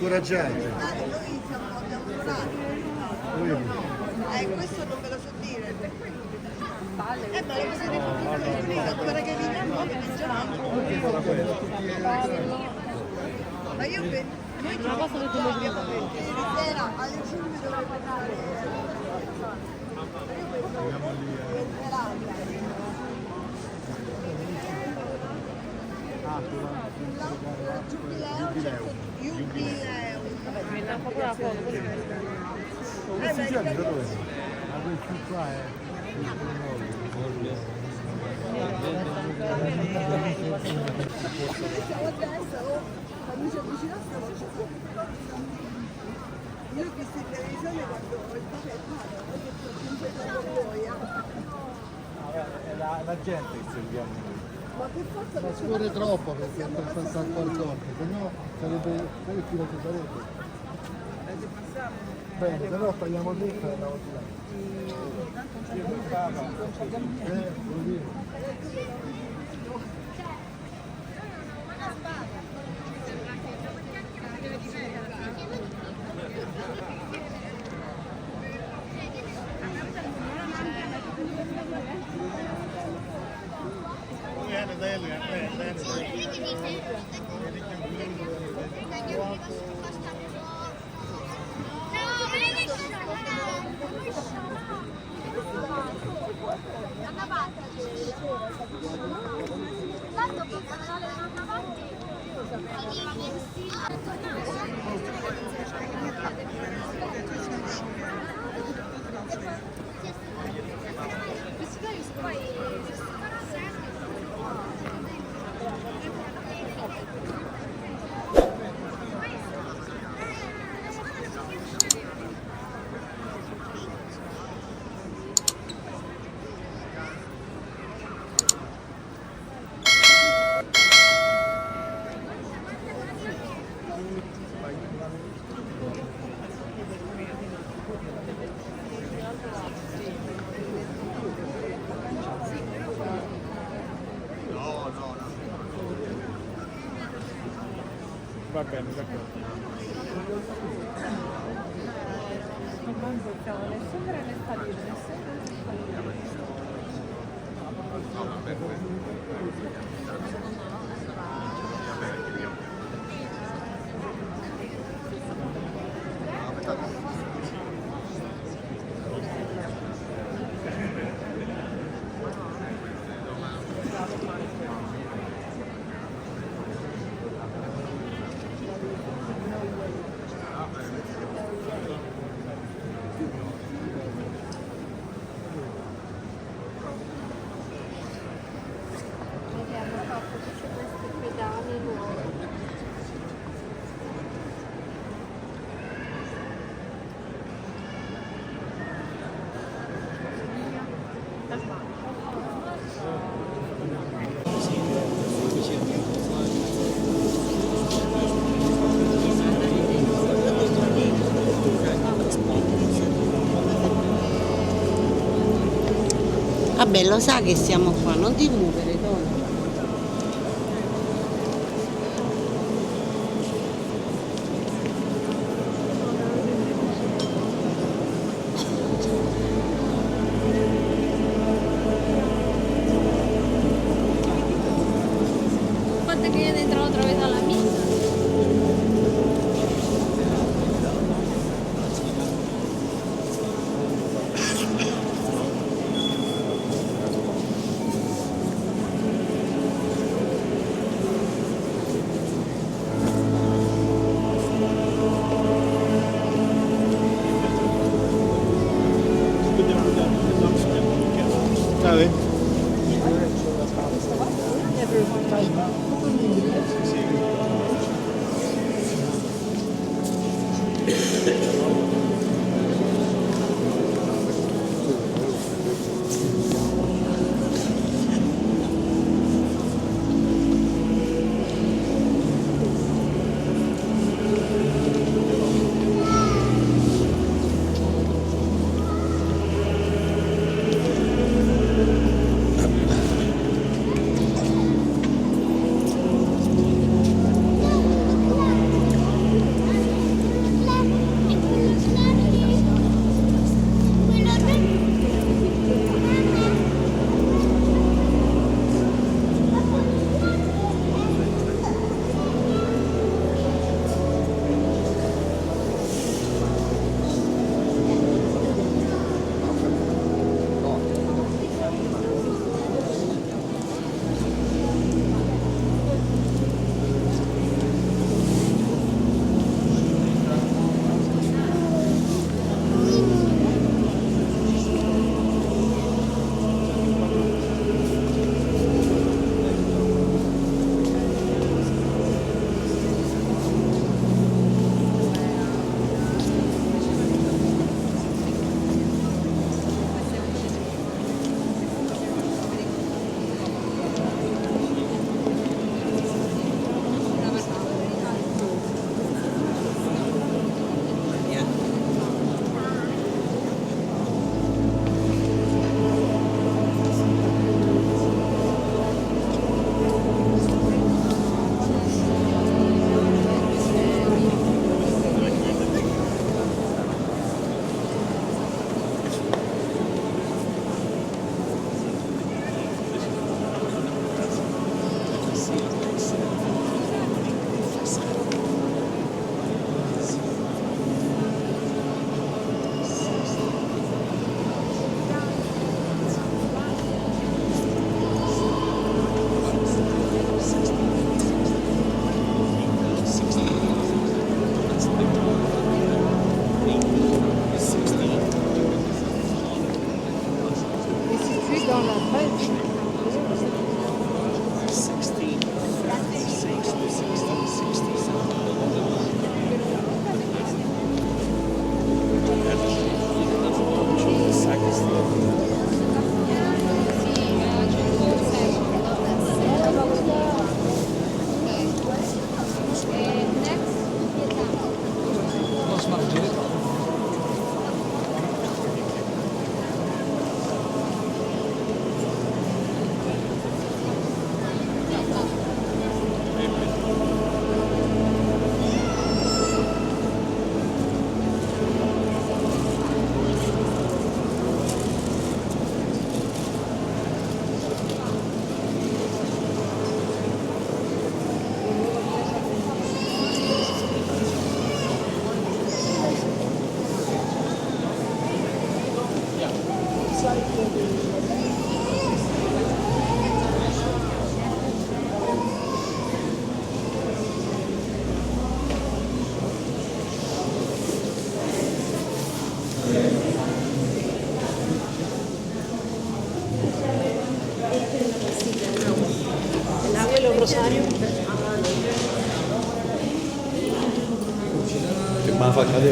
scoraggiate. Noi siamo abbiamo usato. Questo non ve lo so dire. Ma lo potete fare prima, ancora che veniamo che mangiamo. Ma io per noi ci abbiamo ieri sera alle 5 dovrebbe fare. Giubileo. Metà proprio la foto così. Questi giorni da dove sono? Ma questi qua è Siamo a destra, quando ci avvicinassimo io ho visto in televisione quando il padre è padre, ho detto sempre voi. è la gente che seguiamo noi. Ma per forza Ma scorre troppo perché per passare al corso, se no sarebbe che filo che sarebbe. Bene, se no tagliamo dentro e andiamo di là. Vuol dire. Va bene, d'accordo. Non possiamo né scendere né salire, né scendere né salire. Vabbè, lo sa che siamo qua, non ti muovere, donna. Quanto che io dentro otra vez a la misa.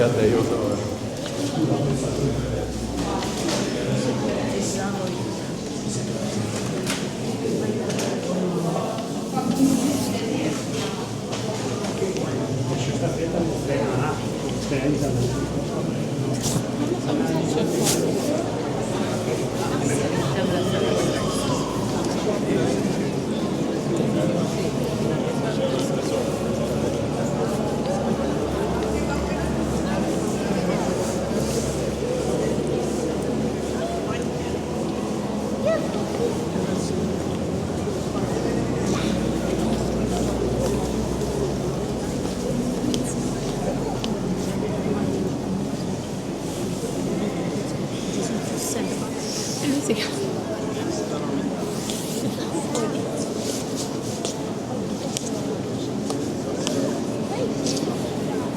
idea da io so.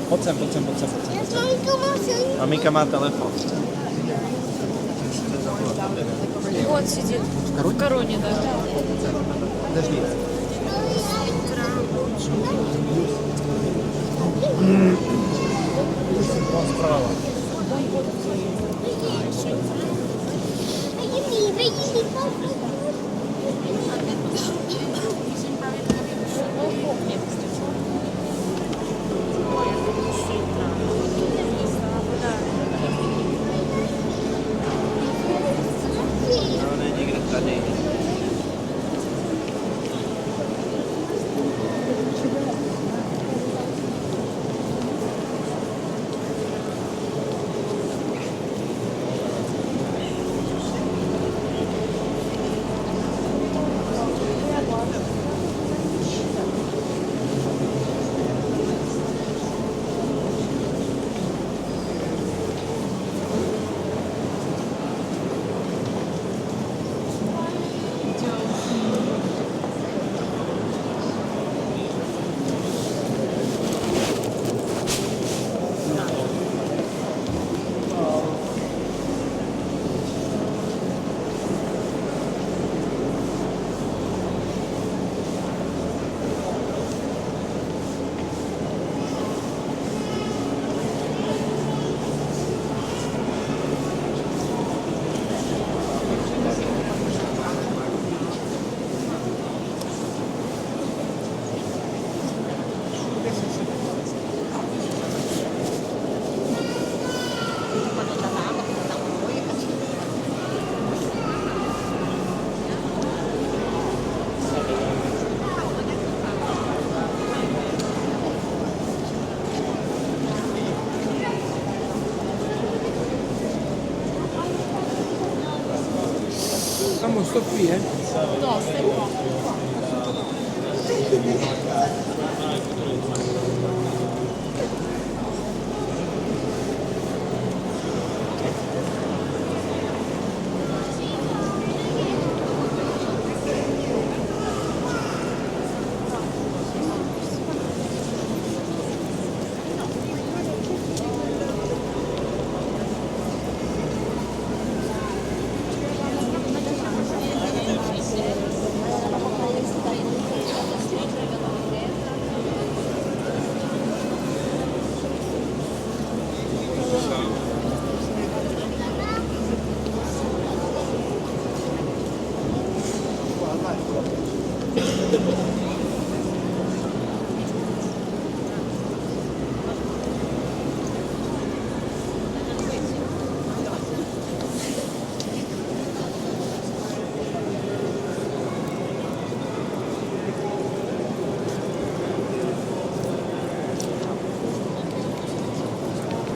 Pojď sem. Mamika má telefon. Вот сидит. В короне, да. Подожди. Он справа. Non è di Grettanelli. Siamo sto qui, eh? No, stai qua. Ciao.